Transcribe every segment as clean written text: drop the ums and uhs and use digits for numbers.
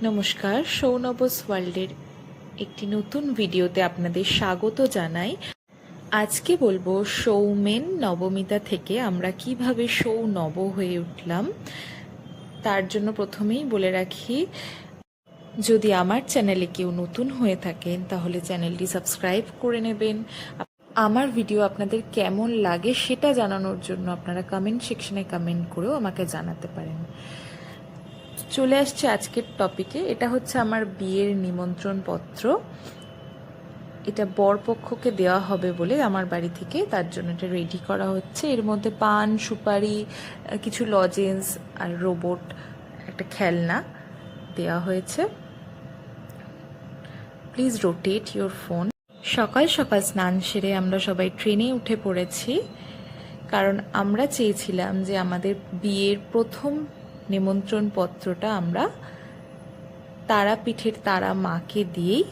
নমস্কার, সৌনবস ওয়ার্ল্ডের একটি নতুন ভিডিওতে আপনাদের স্বাগত জানাই। আজকে বলবো সৌমেন নবমিতা থেকে আমরা কিভাবে সৌনব হয়ে উঠলাম। তার জন্য প্রথমেই বলে রাখি, যদি আমার চ্যানেলে কেউ নতুন হয়ে থাকেন তাহলে চ্যানেলটি সাবস্ক্রাইব করে নেবেন। আমার ভিডিও আপনাদের কেমন লাগে সেটা জানানোর জন্য আপনারা কমেন্ট সেকশনে কমেন্ট করেও আমাকে জানাতে পারেন। চলে আসছে আজকের টপিকে। এটা হচ্ছে আমার বিয়ের নিমন্ত্রণ পত্র। এটা বরপক্ষকে দেওয়া হবে বলে আমার বাড়ি থেকে, তার জন্য এটা রেডি করা হচ্ছে। এর মধ্যে পান, সুপারি, কিছু লজেন্স আর রোবট, একটা খেলনা দেওয়া হয়েছে। Please rotate your phone. সকাল সকাল স্নান সেরে আমরা সবাই ট্রেনে উঠে পড়েছি, কারণ আমরা চেয়েছিলাম যে আমাদের বিয়ের প্রথম নিমন্ত্রণ পত্রটা আমরা তারাপীঠের তারা মাকে দিয়েই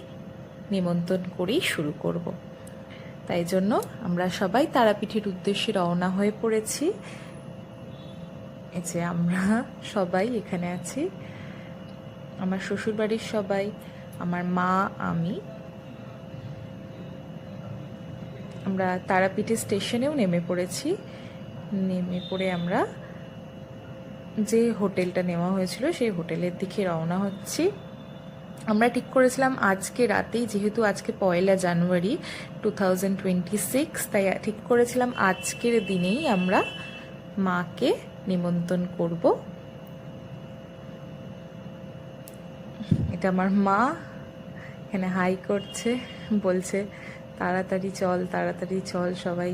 নিমন্ত্রণ করেই শুরু করব। তাই জন্য আমরা সবাই তারাপীঠের উদ্দেশ্যে রওনা হয়ে পড়েছি। এই যে আমরা সবাই এখানে আছি, আমার শ্বশুরবাড়ির সবাই, আমার মা, আমি। আমরা তারাপীঠের স্টেশনেও নেমে পড়েছি। নেমে পড়ে আমরা যে হোটেলটা নেওয়া হয়েছিল সেই হোটেলের দিকে রওনা হচ্ছি। আমরা ঠিক করেছিলাম আজকে রাতেই, যেহেতু আজকে 1 জানুয়ারি 2026, তাই ঠিক করেছিলাম আজকের দিনেই আমরা মাকে নিমন্ত্রণ করব। এটা আমার মা এখানে হাই করছে, বলছে তাড়াতাড়ি চল, তাড়াতাড়ি চল, সবাই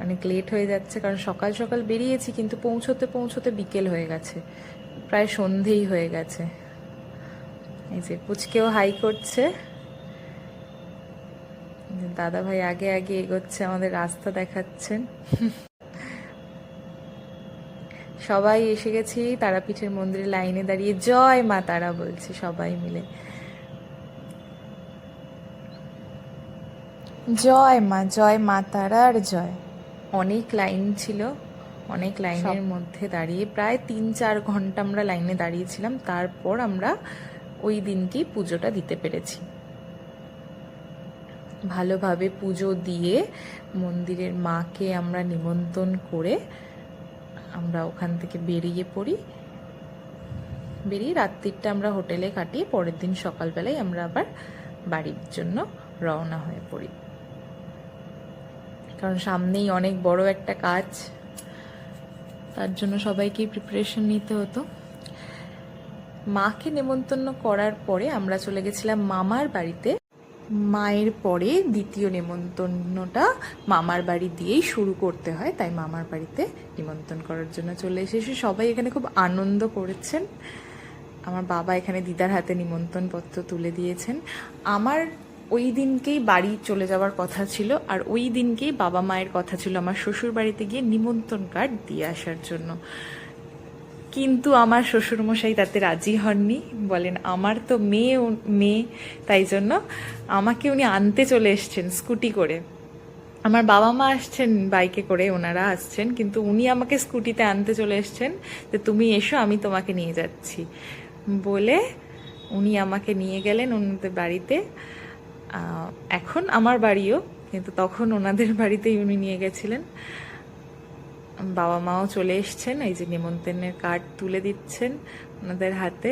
অনেক লেট হয়ে যাচ্ছে। কারণ সকাল সকাল বেরিয়েছি, কিন্তু পৌঁছতে পৌঁছতে বিকেল হয়ে গেছে, প্রায় সন্ধেই হয়ে গেছে। এই যে পুচকেও হাই করছে। দাদা ভাই আগে আগে এগোচ্ছে, আমাদের রাস্তা দেখাচ্ছেন। সবাই এসে গেছি তারাপীঠের মন্দিরে, লাইনে দাঁড়িয়ে জয় মা তারা বলছি সবাই মিলে, জয় মা, জয় মা তারার জয়। অনেক লাইন ছিল, অনেক লাইনের মধ্যে দাঁড়িয়ে প্রায় 3-4 ঘন্টা আমরা লাইনে দাঁড়িয়েছিলাম। তারপর আমরা ওই দিনকেই পুজোটা দিতে পেরেছি। ভালোভাবে পুজো দিয়ে মন্দিরের মাকে আমরা নিমন্ত্রণ করে আমরা ওখান থেকে বেরিয়ে পড়ি। বেরিয়ে রাত্রিটা আমরা হোটেলে কাটিয়ে পরের দিন সকালবেলায় আমরা আবার বাড়ির জন্য রওনা হয়ে পড়ি। কারণ সামনেই অনেক বড় একটা কাজ, তার জন্য সবাইকেই প্রিপারেশন নিতে হতো। মাকে নেমন্তন্ন করার পরে আমরা চলে গেছিলাম মামার বাড়িতে। মায়ের পরে দ্বিতীয় নেমন্তন্নটা মামার বাড়ি দিয়েই শুরু করতে হয়, তাই মামার বাড়িতে নিমন্ত্রণ করার জন্য চলে এসেছি। সবাই এখানে খুব আনন্দ করেছেন। আমার বাবা এখানে দিদার হাতে নিমন্ত্রণ পত্র তুলে দিয়েছেন। আমার ওই দিনকেই বাড়ি চলে যাওয়ার কথা ছিল, আর ওই দিনকেই বাবা মায়ের কথা ছিল আমার শ্বশুর বাড়িতে গিয়ে নিমন্ত্রণ কার্ড দিয়ে আসার জন্য। কিন্তু আমার শ্বশুরমশাই তাতে রাজি হননি, বলেন আমার তো মেয়ে, তাই জন্য আমাকে উনি আনতে চলে এসছেন স্কুটি করে। আমার বাবা মা আসছেন বাইকে করে, ওনারা আসছেন, কিন্তু উনি আমাকে স্কুটিতে আনতে চলে এসছেন যে তুমি এসো, আমি তোমাকে নিয়ে যাচ্ছি বলে উনি আমাকে নিয়ে গেলেন ওনাদের বাড়িতে। এখন আমার বাড়িও, কিন্তু তখন ওনাদের বাড়িতেই উনি নিয়ে গেছিলেন। বাবা মাও চলে এসছেন, এই যে নিমন্ত্রণের কার্ড তুলে দিচ্ছেন ওনাদের হাতে।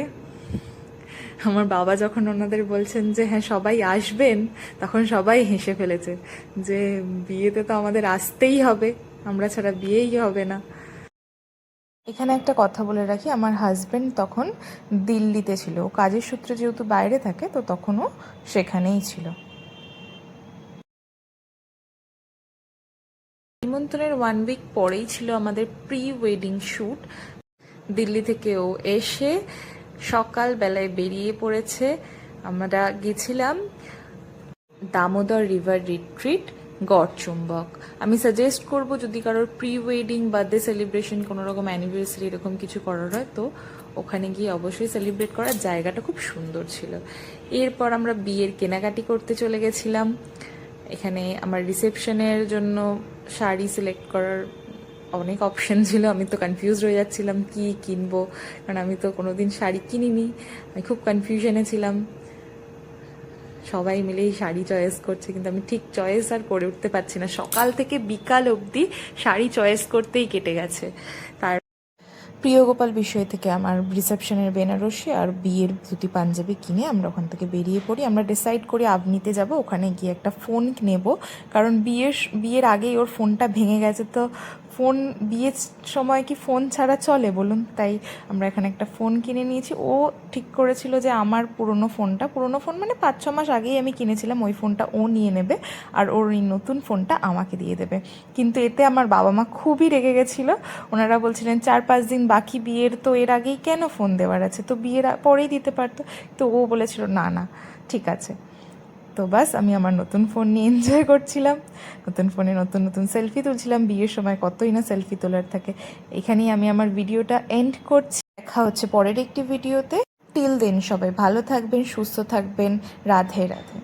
আমার বাবা যখন ওনাদের বলছেন যে হ্যাঁ সবাই আসবেন, তখন সবাই হেসে ফেলেছে যে বিয়েতে তো আমাদের আসতেই হবে, আমরা ছাড়া বিয়েই হবে না। এখানে একটা কথা বলে রাখি, আমার হাজবেন্ড তখন দিল্লিতে ছিল, কাজের সূত্রে যেহেতু বাইরে থাকে, তো তখনও সেখানেই ছিল। নিমন্ত্রণের 1 উইক পরেই ছিল আমাদের প্রি ওয়েডিং শ্যুট। দিল্লি থেকেও এসে সকালবেলায় বেরিয়ে পড়েছে। আমরা গেছিলাম দামোদর রিভার রিট্রিট, গড়চুম্বক। আমি সাজেস্ট করব, যদি কারোর প্রি ওয়েডিং, বার্থডে সেলিব্রেশন, কোনো রকম অ্যানিভার্সারি এরকম কিছু করার হয়, তো ওখানে গিয়ে অবশ্যই সেলিব্রেট করার। জায়গাটা খুব সুন্দর ছিল। এরপর আমরা বিয়ের কেনাকাটি করতে চলে গেছিলাম। এখানে আমার রিসেপশনের জন্য শাড়ি সিলেক্ট করার অনেক অপশন ছিল, আমি তো কনফিউজ হয়ে যাচ্ছিলাম কি কিনবো, কারণ আমি তো কোনোদিন শাড়ি কিনিনি। আমি খুব কনফিউশনে ছিলাম, সবাই মিলেই শাড়ি চয়েস করছে, কিন্তু আমি ঠিক চয়েস আর করে উঠতে পারছি না। সকাল থেকে বিকাল অবধি শাড়ি চয়েস করতেই কেটে গেছে। তার প্রিয় গোপাল বিষয় থেকে আমার রিসেপশনের বেনারসি আর বিয়ের ধুতি পাঞ্জাবি কিনে আমরা ওখান থেকে বেরিয়ে পড়ি। আমরা ডিসাইড করি আবনিতে যাব, ওখানে গিয়ে একটা ফোন নেব, কারণ বিয়ের আগেই ওর ফোনটা ভেঙে গেছে। তো ফোন বিয়ের সময় কি ফোন ছাড়া চলে বলুন? তাই আমরা এখানে একটা ফোন কিনে নিয়েছি। ও ঠিক করেছিল যে আমার পুরনো ফোন মানে 5-6 মাস আগেই আমি কিনেছিলাম, ওই ফোনটা ও নিয়ে নেবে আর ওর এই নতুন ফোনটা আমাকে দিয়ে দেবে। কিন্তু এতে আমার বাবা মা খুবই রেগে গেছিলো। ওনারা বলছিলেন 4-5 দিন বাকি বিয়ের, তো এর আগেই কেন ফোন দেওয়ার আছে, তো বিয়ের পরেই দিতে পারতো। তো ও বলেছিল না না ঠিক আছে। তো বাস আমি আমার নতুন ফোন নিয়ে এনজয় করছিলাম, নতুন ফোনে নতুন নতুন সেলফি তুলছিলাম। বিয়ের সময় কতই না সেলফি তোলার থাকে। এখানেই আমি আমার ভিডিওটা এন্ড করছি। দেখা হচ্ছে পরের একটি ভিডিওতে। টিল দেন সবাই ভালো থাকবেন, সুস্থ থাকবেন। রাধে রাধে।